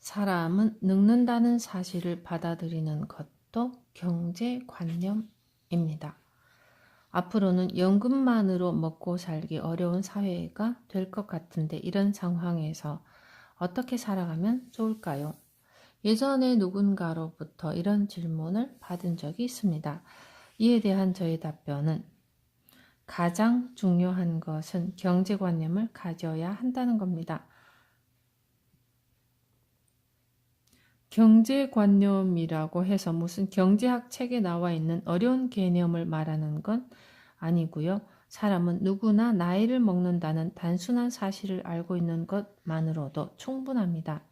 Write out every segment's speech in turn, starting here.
사람은 늙는다는 사실을 받아들이는 것도 경제관념입니다. 앞으로는 연금만으로 먹고 살기 어려운 사회가 될 것 같은데 이런 상황에서 어떻게 살아가면 좋을까요? 예전에 누군가로부터 이런 질문을 받은 적이 있습니다. 이에 대한 저의 답변은 가장 중요한 것은 경제관념을 가져야 한다는 겁니다. 경제관념이라고 해서 무슨 경제학 책에 나와 있는 어려운 개념을 말하는 건 아니고요. 사람은 누구나 나이를 먹는다는 단순한 사실을 알고 있는 것만으로도 충분합니다.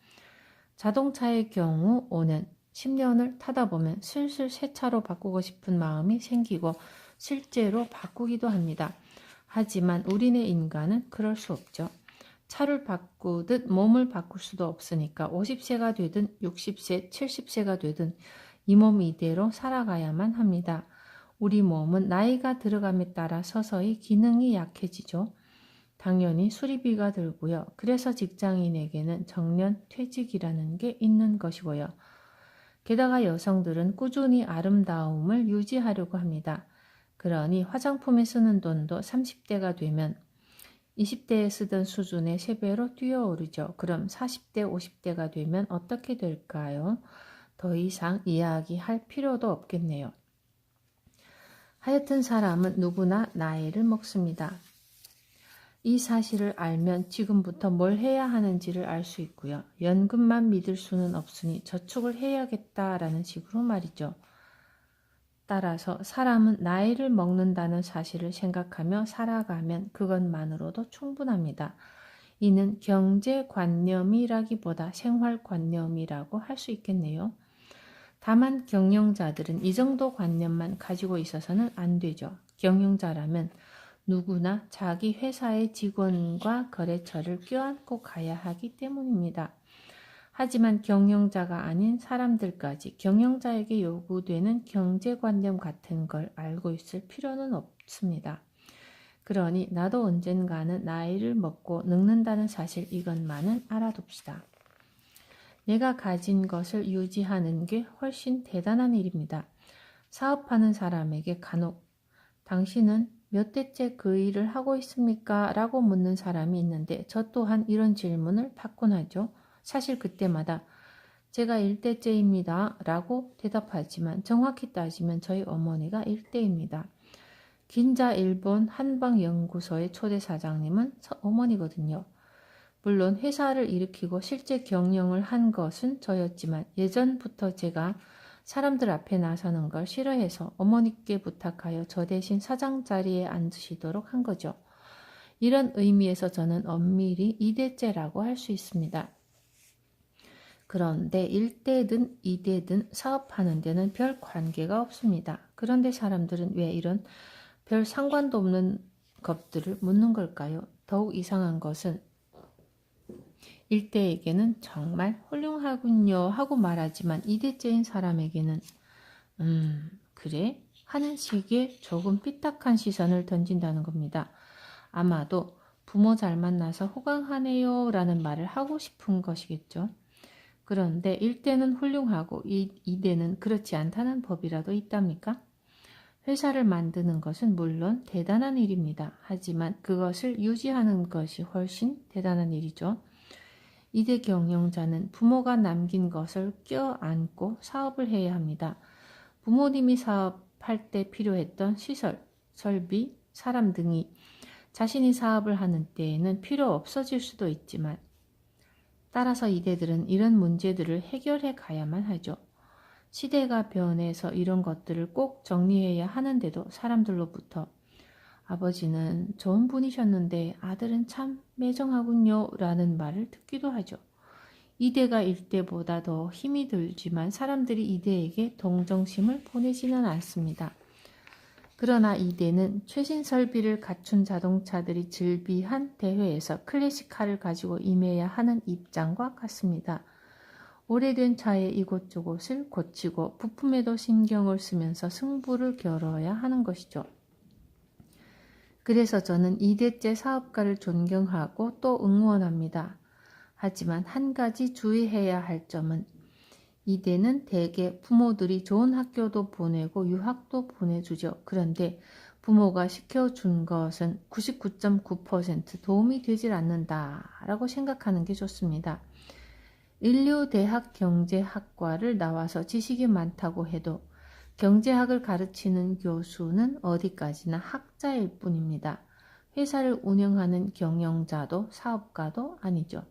자동차의 경우 5년, 10년을 타다 보면 슬슬 새 차로 바꾸고 싶은 마음이 생기고 실제로 바꾸기도 합니다. 하지만 우리네 인간은 그럴 수 없죠. 차를 바꾸듯 몸을 바꿀 수도 없으니까 50세가 되든 60세, 70세가 되든 이 몸 이대로 살아가야만 합니다. 우리 몸은 나이가 들어감에 따라 서서히 기능이 약해지죠. 당연히 수리비가 들고요. 그래서 직장인에게는 정년 퇴직이라는 게 있는 것이고요. 게다가 여성들은 꾸준히 아름다움을 유지하려고 합니다. 그러니 화장품에 쓰는 돈도 30대가 되면 20대에 쓰던 수준의 3배로 뛰어오르죠. 그럼 40대, 50대가 되면 어떻게 될까요? 더 이상 이야기할 필요도 없겠네요. 하여튼 사람은 누구나 나이를 먹습니다. 이 사실을 알면 지금부터 뭘 해야 하는지를 알 수 있고요. 연금만 믿을 수는 없으니 저축을 해야겠다라는 식으로 말이죠. 따라서 사람은 나이를 먹는다는 사실을 생각하며 살아가면 그것만으로도 충분합니다. 이는 경제관념이라기보다 생활관념이라고 할 수 있겠네요. 다만 경영자들은 이 정도 관념만 가지고 있어서는 안 되죠. 경영자라면 누구나 자기 회사의 직원과 거래처를 껴안고 가야 하기 때문입니다. 하지만 경영자가 아닌 사람들까지 경영자에게 요구되는 경제관념 같은 걸 알고 있을 필요는 없습니다. 그러니 나도 언젠가는 나이를 먹고 늙는다는 사실 이것만은 알아둡시다. 내가 가진 것을 유지하는 게 훨씬 대단한 일입니다. 사업하는 사람에게 간혹 당신은 몇 대째 그 일을 하고 있습니까? 라고 묻는 사람이 있는데 저 또한 이런 질문을 받곤 하죠. 사실 그때마다 제가 1대째입니다. 라고 대답하지만 정확히 따지면 저희 어머니가 1대입니다. 긴자 일본 한방연구소의 초대 사장님은 어머니거든요. 물론 회사를 일으키고 실제 경영을 한 것은 저였지만 예전부터 제가 사람들 앞에 나서는 걸 싫어해서 어머니께 부탁하여 저 대신 사장 자리에 앉으시도록 한 거죠. 이런 의미에서 저는 엄밀히 2대째라고 할 수 있습니다. 그런데 1대든 2대든 사업하는 데는 별 관계가 없습니다. 그런데 사람들은 왜 이런 별 상관도 없는 것들을 묻는 걸까요? 더욱 이상한 것은 1대에게는 정말 훌륭하군요 하고 말하지만 2대째인 사람에게는 그래? 하는 식의 조금 삐딱한 시선을 던진다는 겁니다. 아마도 부모 잘 만나서 호강하네요 라는 말을 하고 싶은 것이겠죠. 그런데 1대는 훌륭하고 2대는 그렇지 않다는 법이라도 있답니까? 회사를 만드는 것은 물론 대단한 일입니다. 하지만 그것을 유지하는 것이 훨씬 대단한 일이죠. 2대 경영자는 부모가 남긴 것을 껴안고 사업을 해야 합니다. 부모님이 사업할 때 필요했던 시설, 설비, 사람 등이 자신이 사업을 하는 때에는 필요 없어질 수도 있지만 따라서 2대들은 이런 문제들을 해결해 가야만 하죠. 시대가 변해서 이런 것들을 꼭 정리해야 하는데도 사람들로부터 아버지는 좋은 분이셨는데 아들은 참 매정하군요 라는 말을 듣기도 하죠. 2대가 1대보다 더 힘이 들지만 사람들이 2대에게 동정심을 보내지는 않습니다. 그러나 2대는 최신 설비를 갖춘 자동차들이 즐비한 대회에서 클래식카를 가지고 임해야 하는 입장과 같습니다. 오래된 차의 이곳저곳을 고치고 부품에도 신경을 쓰면서 승부를 겨뤄야 하는 것이죠. 그래서 저는 2대째 사업가를 존경하고 또 응원합니다. 하지만 한 가지 주의해야 할 점은 이때는 대개 부모들이 좋은 학교도 보내고 유학도 보내주죠. 그런데 부모가 시켜준 것은 99.9% 도움이 되질 않는다라고 생각하는 게 좋습니다. 인류대학경제학과를 나와서 지식이 많다고 해도 경제학을 가르치는 교수는 어디까지나 학자일 뿐입니다. 회사를 운영하는 경영자도 사업가도 아니죠.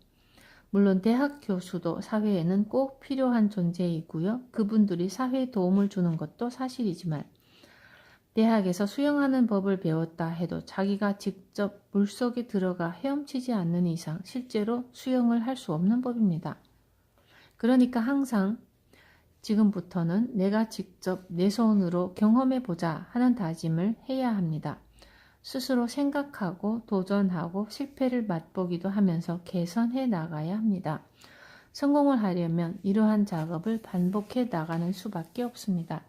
물론 대학 교수도 사회에는 꼭 필요한 존재이고요. 그분들이 사회에 도움을 주는 것도 사실이지만 대학에서 수영하는 법을 배웠다 해도 자기가 직접 물속에 들어가 헤엄치지 않는 이상 실제로 수영을 할 수 없는 법입니다. 그러니까 항상 지금부터는 내가 직접 내 손으로 경험해보자 하는 다짐을 해야 합니다. 스스로 생각하고 도전하고 실패를 맛보기도 하면서 개선해 나가야 합니다. 성공을 하려면 이러한 작업을 반복해 나가는 수밖에 없습니다.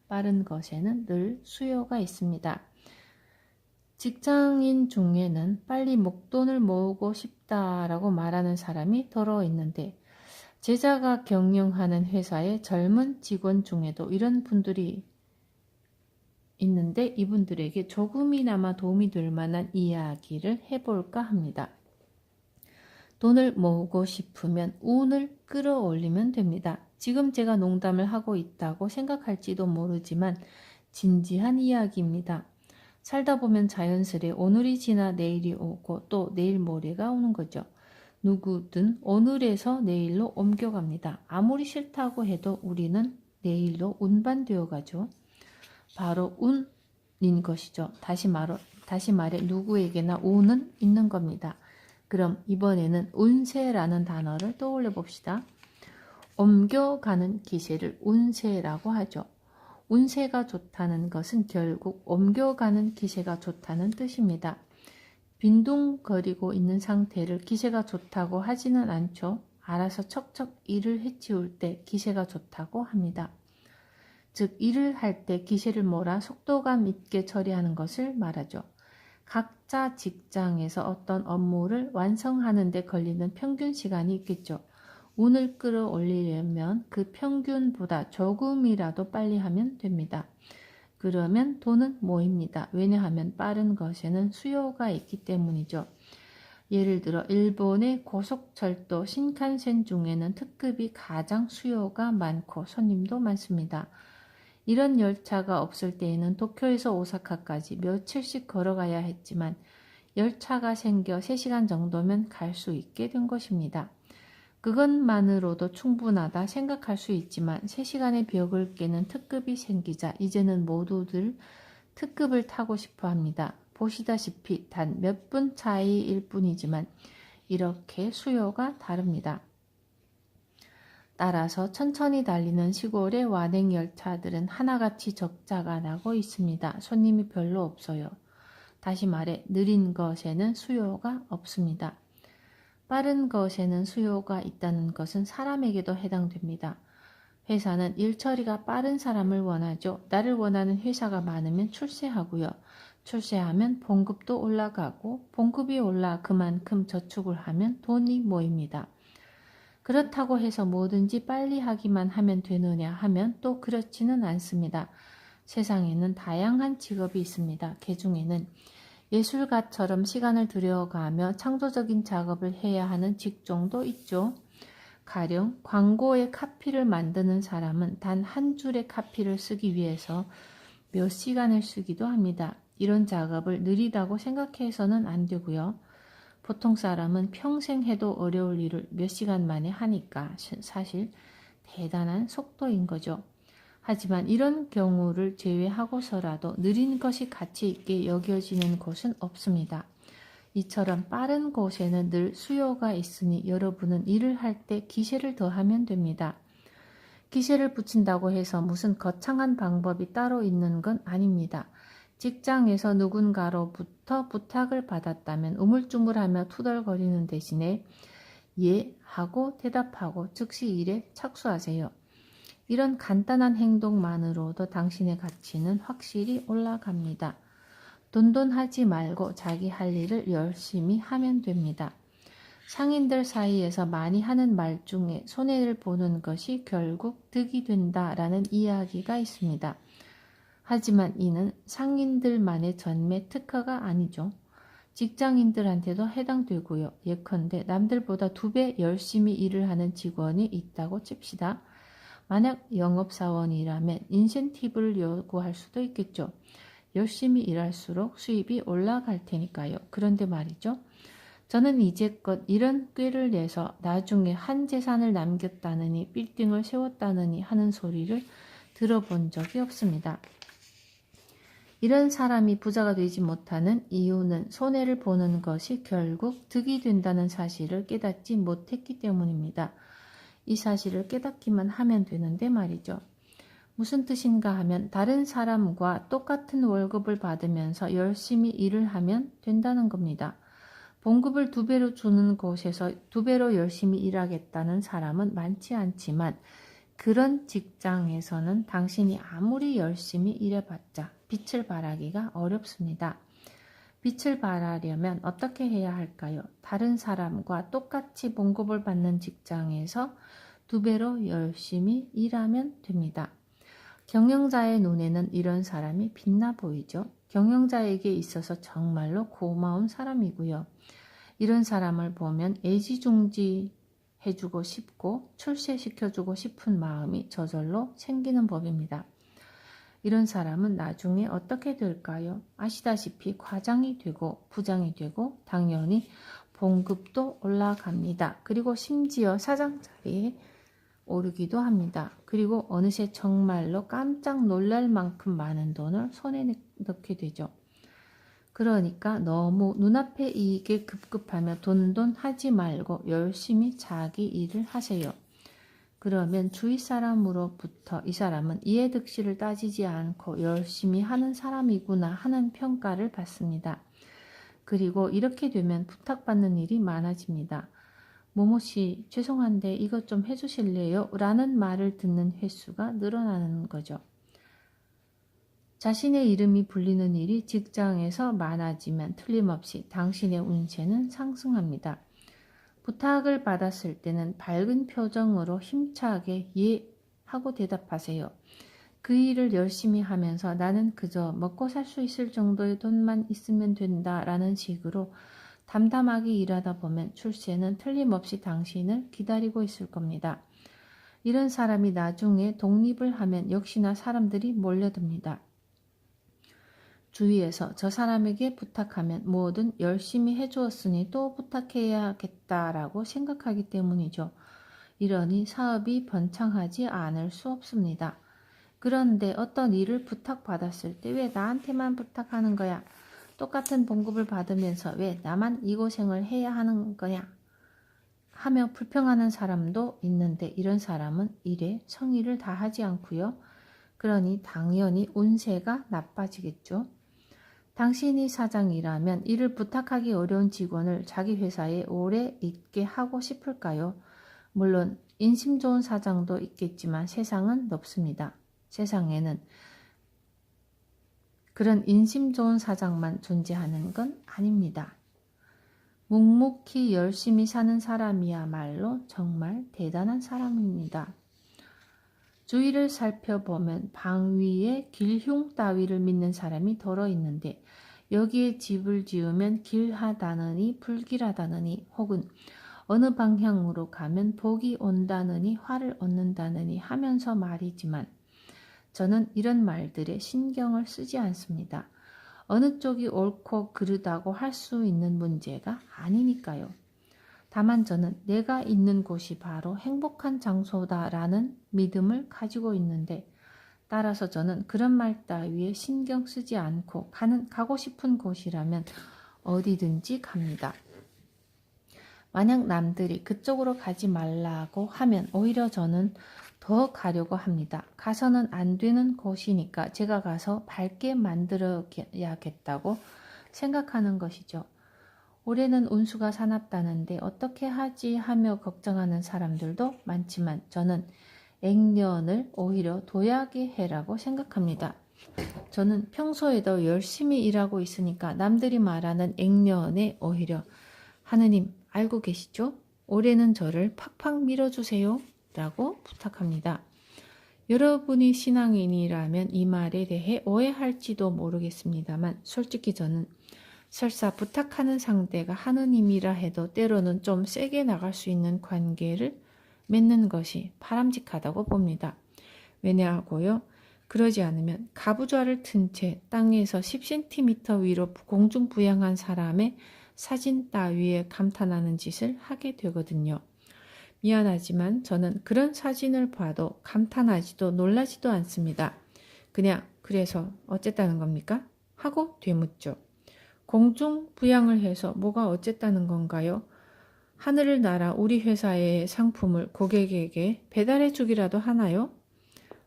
빠른 것에는 늘 수요가 있습니다. 직장인 중에는 빨리 목돈을 모으고 싶다라고 말하는 사람이 더러 있는데 제자가 경영하는 회사의 젊은 직원 중에도 이런 분들이 있는데 이분들에게 조금이나마 도움이 될 만한 이야기를 해볼까 합니다. 돈을 모으고 싶으면 운을 끌어올리면 됩니다. 지금 제가 농담을 하고 있다고 생각할지도 모르지만 진지한 이야기입니다. 살다 보면 자연스레 오늘이 지나 내일이 오고 또 내일 모레가 오는 거죠. 누구든 오늘에서 내일로 옮겨갑니다. 아무리 싫다고 해도 우리는 내일로 운반되어 가죠. 바로 운인 것이죠. 다시 말해 누구에게나 운은 있는 겁니다. 그럼 이번에는 운세라는 단어를 떠올려 봅시다. 옮겨가는 기세를 운세라고 하죠. 운세가 좋다는 것은 결국 옮겨가는 기세가 좋다는 뜻입니다. 빈둥거리고 있는 상태를 기세가 좋다고 하지는 않죠. 알아서 척척 일을 해치울 때 기세가 좋다고 합니다. 즉 일을 할 때 기세를 몰아 속도감 있게 처리하는 것을 말하죠. 각자 직장에서 어떤 업무를 완성하는 데 걸리는 평균 시간이 있겠죠. 운을 끌어올리려면 그 평균보다 조금이라도 빨리 하면 됩니다. 그러면 돈은 모입니다. 왜냐하면 빠른 것에는 수요가 있기 때문이죠. 예를 들어 일본의 고속철도 신칸센 중에는 특급이 가장 수요가 많고 손님도 많습니다. 이런 열차가 없을 때에는 도쿄에서 오사카까지 며칠씩 걸어가야 했지만 열차가 생겨 3시간 정도면 갈 수 있게 된 것입니다. 그것만으로도 충분하다 생각할 수 있지만 3시간의 벽을 깨는 특급이 생기자 이제는 모두들 특급을 타고 싶어 합니다. 보시다시피 단 몇 분 차이일 뿐이지만 이렇게 수요가 다릅니다. 따라서 천천히 달리는 시골의 완행 열차들은 하나같이 적자가 나고 있습니다. 손님이 별로 없어요. 다시 말해 느린 것에는 수요가 없습니다. 빠른 것에는 수요가 있다는 것은 사람에게도 해당됩니다. 회사는 일처리가 빠른 사람을 원하죠. 나를 원하는 회사가 많으면 출세하고요. 출세하면 봉급도 올라가고 봉급이 올라 그만큼 저축을 하면 돈이 모입니다. 그렇다고 해서 뭐든지 빨리 하기만 하면 되느냐 하면 또 그렇지는 않습니다. 세상에는 다양한 직업이 있습니다. 그 중에는 예술가처럼 시간을 들여가며 창조적인 작업을 해야 하는 직종도 있죠. 가령 광고의 카피를 만드는 사람은 단 한 줄의 카피를 쓰기 위해서 몇 시간을 쓰기도 합니다. 이런 작업을 느리다고 생각해서는 안 되고요. 보통 사람은 평생 해도 어려울 일을 몇 시간 만에 하니까 사실 대단한 속도인 거죠. 하지만 이런 경우를 제외하고서라도 느린 것이 가치 있게 여겨지는 곳은 없습니다. 이처럼 빠른 곳에는 늘 수요가 있으니 여러분은 일을 할 때 기세를 더하면 됩니다. 기세를 붙인다고 해서 무슨 거창한 방법이 따로 있는 건 아닙니다. 직장에서 누군가로부터 부탁을 받았다면 우물쭈물하며 투덜거리는 대신에 예 하고 대답하고 즉시 일에 착수하세요. 이런 간단한 행동만으로도 당신의 가치는 확실히 올라갑니다. 돈돈하지 말고 자기 할 일을 열심히 하면 됩니다. 상인들 사이에서 많이 하는 말 중에 손해를 보는 것이 결국 득이 된다라는 이야기가 있습니다. 하지만 이는 상인들만의 전매 특허가 아니죠. 직장인들한테도 해당되고요. 예컨대 남들보다 2배 열심히 일을 하는 직원이 있다고 칩시다. 만약 영업사원이라면 인센티브를 요구할 수도 있겠죠. 열심히 일할수록 수입이 올라갈 테니까요. 그런데 말이죠. 저는 이제껏 이런 꾀를 내서 나중에 한 재산을 남겼다느니 빌딩을 세웠다느니 하는 소리를 들어본 적이 없습니다. 이런 사람이 부자가 되지 못하는 이유는 손해를 보는 것이 결국 득이 된다는 사실을 깨닫지 못했기 때문입니다. 이 사실을 깨닫기만 하면 되는데 말이죠. 무슨 뜻인가 하면 다른 사람과 똑같은 월급을 받으면서 열심히 일을 하면 된다는 겁니다. 봉급을 2배로 주는 곳에서 2배로 열심히 일하겠다는 사람은 많지 않지만 그런 직장에서는 당신이 아무리 열심히 일해봤자 빛을 발하기가 어렵습니다. 빛을 발하려면 어떻게 해야 할까요? 다른 사람과 똑같이 봉급을 받는 직장에서 2배로 열심히 일하면 됩니다. 경영자의 눈에는 이런 사람이 빛나 보이죠. 경영자에게 있어서 정말로 고마운 사람이고요. 이런 사람을 보면 애지중지해주고 싶고 출세시켜주고 싶은 마음이 저절로 생기는 법입니다. 이런 사람은 나중에 어떻게 될까요? 아시다시피 과장이 되고 부장이 되고 당연히 봉급도 올라갑니다. 그리고 심지어 사장 자리에 오르기도 합니다. 그리고 어느새 정말로 깜짝 놀랄 만큼 많은 돈을 손에 넣게 되죠. 그러니까 너무 눈앞의 이익에 급급하며 돈돈 하지 말고 열심히 자기 일을 하세요. 그러면 주위 사람으로부터 이 사람은 이해득실을 따지지 않고 열심히 하는 사람이구나 하는 평가를 받습니다. 그리고 이렇게 되면 부탁받는 일이 많아집니다. 모모씨, 죄송한데 이것 좀 해주실래요? 라는 말을 듣는 횟수가 늘어나는 거죠. 자신의 이름이 불리는 일이 직장에서 많아지면 틀림없이 당신의 운세는 상승합니다. 부탁을 받았을 때는 밝은 표정으로 힘차게 예 하고 대답하세요. 그 일을 열심히 하면서 나는 그저 먹고 살 수 있을 정도의 돈만 있으면 된다라는 식으로 담담하게 일하다 보면 출세는 틀림없이 당신을 기다리고 있을 겁니다. 이런 사람이 나중에 독립을 하면 역시나 사람들이 몰려듭니다. 주위에서 저 사람에게 부탁하면 뭐든 열심히 해주었으니 또 부탁해야겠다라고 생각하기 때문이죠. 이러니 사업이 번창하지 않을 수 없습니다. 그런데 어떤 일을 부탁받았을 때 왜 나한테만 부탁하는 거야? 똑같은 봉급을 받으면서 왜 나만 이 고생을 해야 하는 거냐? 하며 불평하는 사람도 있는데 이런 사람은 일에 성의를 다하지 않고요. 그러니 당연히 운세가 나빠지겠죠. 당신이 사장이라면 일을 부탁하기 어려운 직원을 자기 회사에 오래 있게 하고 싶을까요? 물론 인심 좋은 사장도 있겠지만 세상은 넓습니다. 세상에는 그런 인심 좋은 사장만 존재하는 건 아닙니다. 묵묵히 열심히 사는 사람이야말로 정말 대단한 사람입니다. 주위를 살펴보면 방 위에 길흉 따위를 믿는 사람이 덜어 있는데 여기에 집을 지으면 길하다느니 불길하다느니 혹은 어느 방향으로 가면 복이 온다느니 화를 얻는다느니 하면서 말이지만 저는 이런 말들에 신경을 쓰지 않습니다. 어느 쪽이 옳고 그르다고 할 수 있는 문제가 아니니까요. 다만 저는 내가 있는 곳이 바로 행복한 장소다라는 믿음을 가지고 있는데 따라서 저는 그런 말 따위에 신경 쓰지 않고 가고 싶은 곳이라면 어디든지 갑니다. 만약 남들이 그쪽으로 가지 말라고 하면 오히려 저는 더 가려고 합니다. 가서는 안 되는 곳이니까 제가 가서 밝게 만들어야겠다고 생각하는 것이죠. 올해는 운수가 사납다는데 어떻게 하지 하며 걱정하는 사람들도 많지만 저는 액년을 오히려 도약의 해라고 생각합니다. 저는 평소에도 열심히 일하고 있으니까 남들이 말하는 액년에 오히려 하느님 알고 계시죠? 올해는 저를 팍팍 밀어주세요 라고 부탁합니다. 여러분이 신앙인이라면 이 말에 대해 오해할지도 모르겠습니다만 솔직히 저는 설사 부탁하는 상대가 하느님이라 해도 때로는 좀 세게 나갈 수 있는 관계를 맺는 것이 바람직하다고 봅니다. 왜냐하고요. 그러지 않으면 가부좌를 튼 채 땅에서 10cm 위로 공중부양한 사람의 사진 따위에 감탄하는 짓을 하게 되거든요. 미안하지만 저는 그런 사진을 봐도 감탄하지도 놀라지도 않습니다. 그냥 그래서 어쨌다는 겁니까? 하고 되묻죠. 공중부양을 해서 뭐가 어쨌다는 건가요? 하늘을 날아 우리 회사의 상품을 고객에게 배달해 주기라도 하나요?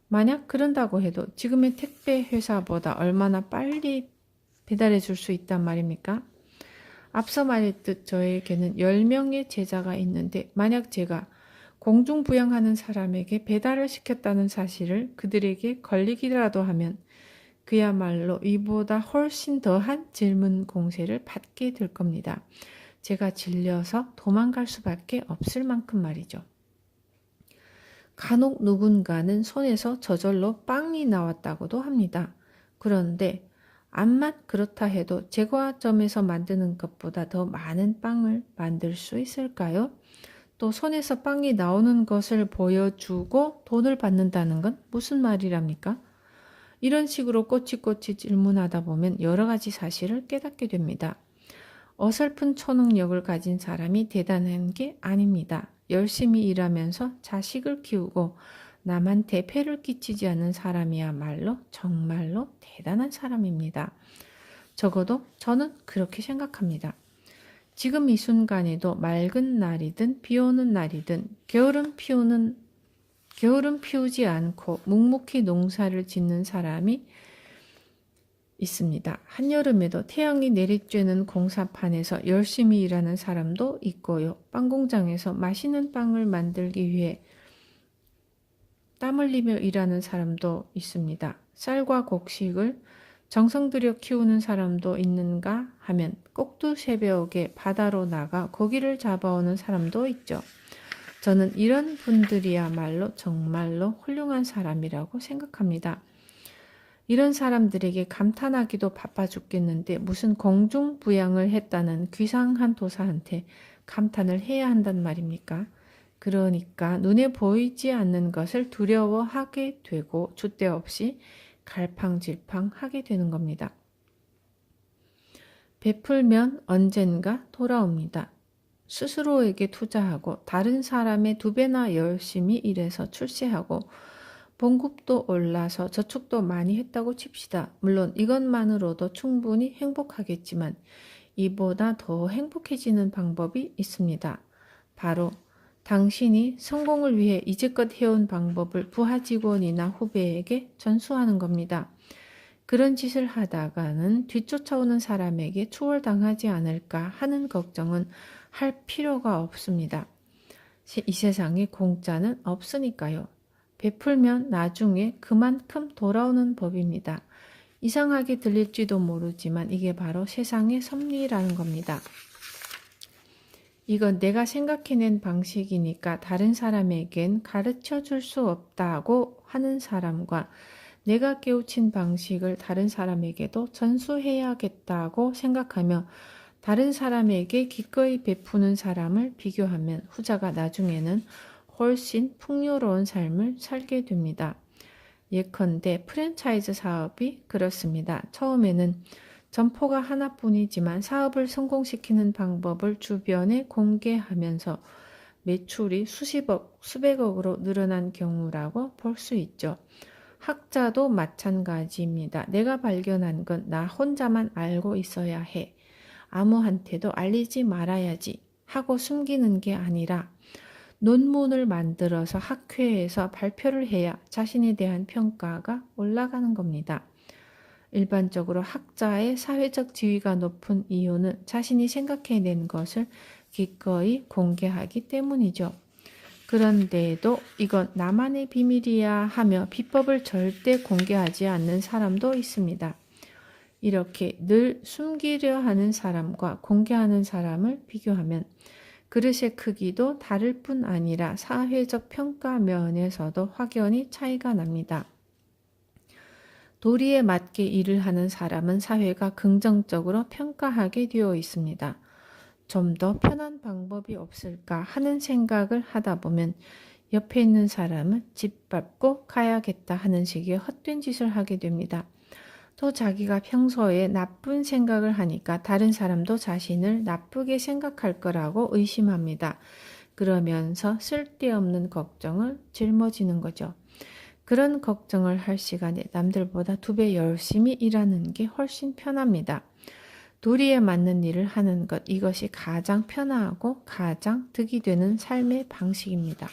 만약 그런다고 해도 지금의 택배 회사보다 얼마나 빨리 배달해 줄 수 있단 말입니까? 앞서 말했듯 저에게는 10명의 제자가 있는데 만약 제가 공중부양하는 사람에게 배달을 시켰다는 사실을 그들에게 걸리기라도 하면 그야말로 이보다 훨씬 더한 질문 공세를 받게 될 겁니다. 제가 질려서 도망갈 수밖에 없을 만큼 말이죠. 간혹 누군가는 손에서 저절로 빵이 나왔다고도 합니다. 그런데 암만 그렇다 해도 제과점에서 만드는 것보다 더 많은 빵을 만들 수 있을까요? 또 손에서 빵이 나오는 것을 보여주고 돈을 받는다는 건 무슨 말이랍니까? 이런 식으로 꼬치꼬치 질문하다 보면 여러 가지 사실을 깨닫게 됩니다. 어설픈 초능력을 가진 사람이 대단한 게 아닙니다. 열심히 일하면서 자식을 키우고 남한테 폐를 끼치지 않는 사람이야말로 정말로 대단한 사람입니다. 적어도 저는 그렇게 생각합니다. 지금 이 순간에도 맑은 날이든 비 오는 날이든 겨울은 피우지 않고 묵묵히 농사를 짓는 사람이 있습니다. 한여름에도 태양이 내리쬐는 공사판에서 열심히 일하는 사람도 있고요. 빵 공장에서 맛있는 빵을 만들기 위해 땀 흘리며 일하는 사람도 있습니다. 쌀과 곡식을 정성 들여 키우는 사람도 있는가 하면 꼭두 새벽에 바다로 나가 고기를 잡아오는 사람도 있죠. 저는 이런 분들이야말로 정말로 훌륭한 사람이라고 생각합니다. 이런 사람들에게 감탄하기도 바빠 죽겠는데 무슨 공중부양을 했다는 귀상한 도사한테 감탄을 해야 한단 말입니까? 그러니까 눈에 보이지 않는 것을 두려워하게 되고 줏대없이 갈팡질팡하게 되는 겁니다. 베풀면 언젠가 돌아옵니다. 스스로에게 투자하고 다른 사람의 2배나 열심히 일해서 출세하고 봉급도 올라서 저축도 많이 했다고 칩시다. 물론 이것만으로도 충분히 행복하겠지만 이보다 더 행복해지는 방법이 있습니다. 바로 당신이 성공을 위해 이제껏 해온 방법을 부하 직원이나 후배에게 전수하는 겁니다. 그런 짓을 하다가는 뒤쫓아오는 사람에게 추월당하지 않을까 하는 걱정은 할 필요가 없습니다. 이 세상에 공짜는 없으니까요. 베풀면 나중에 그만큼 돌아오는 법입니다. 이상하게 들릴지도 모르지만 이게 바로 세상의 섭리라는 겁니다. 이건 내가 생각해낸 방식이니까 다른 사람에겐 가르쳐 줄 수 없다고 하는 사람과 내가 깨우친 방식을 다른 사람에게도 전수해야겠다고 생각하며 다른 사람에게 기꺼이 베푸는 사람을 비교하면 후자가 나중에는 훨씬 풍요로운 삶을 살게 됩니다. 예컨대 프랜차이즈 사업이 그렇습니다. 처음에는 점포가 하나뿐이지만 사업을 성공시키는 방법을 주변에 공개하면서 매출이 수십억, 수백억으로 늘어난 경우라고 볼 수 있죠. 학자도 마찬가지입니다. 내가 발견한 건 나 혼자만 알고 있어야 해. 아무한테도 알리지 말아야지 하고 숨기는 게 아니라 논문을 만들어서 학회에서 발표를 해야 자신에 대한 평가가 올라가는 겁니다. 일반적으로 학자의 사회적 지위가 높은 이유는 자신이 생각해낸 것을 기꺼이 공개하기 때문이죠. 그런데도 이건 나만의 비밀이야 하며 비법을 절대 공개하지 않는 사람도 있습니다. 이렇게 늘 숨기려 하는 사람과 공개하는 사람을 비교하면 그릇의 크기도 다를 뿐 아니라 사회적 평가 면에서도 확연히 차이가 납니다. 도리에 맞게 일을 하는 사람은 사회가 긍정적으로 평가하게 되어 있습니다. 좀 더 편한 방법이 없을까 하는 생각을 하다 보면 옆에 있는 사람은 집 밟고 가야겠다 하는 식의 헛된 짓을 하게 됩니다. 또 자기가 평소에 나쁜 생각을 하니까 다른 사람도 자신을 나쁘게 생각할 거라고 의심합니다. 그러면서 쓸데없는 걱정을 짊어지는 거죠. 그런 걱정을 할 시간에 남들보다 2배 열심히 일하는 게 훨씬 편합니다. 도리에 맞는 일을 하는 것, 이것이 가장 편하고 가장 득이 되는 삶의 방식입니다.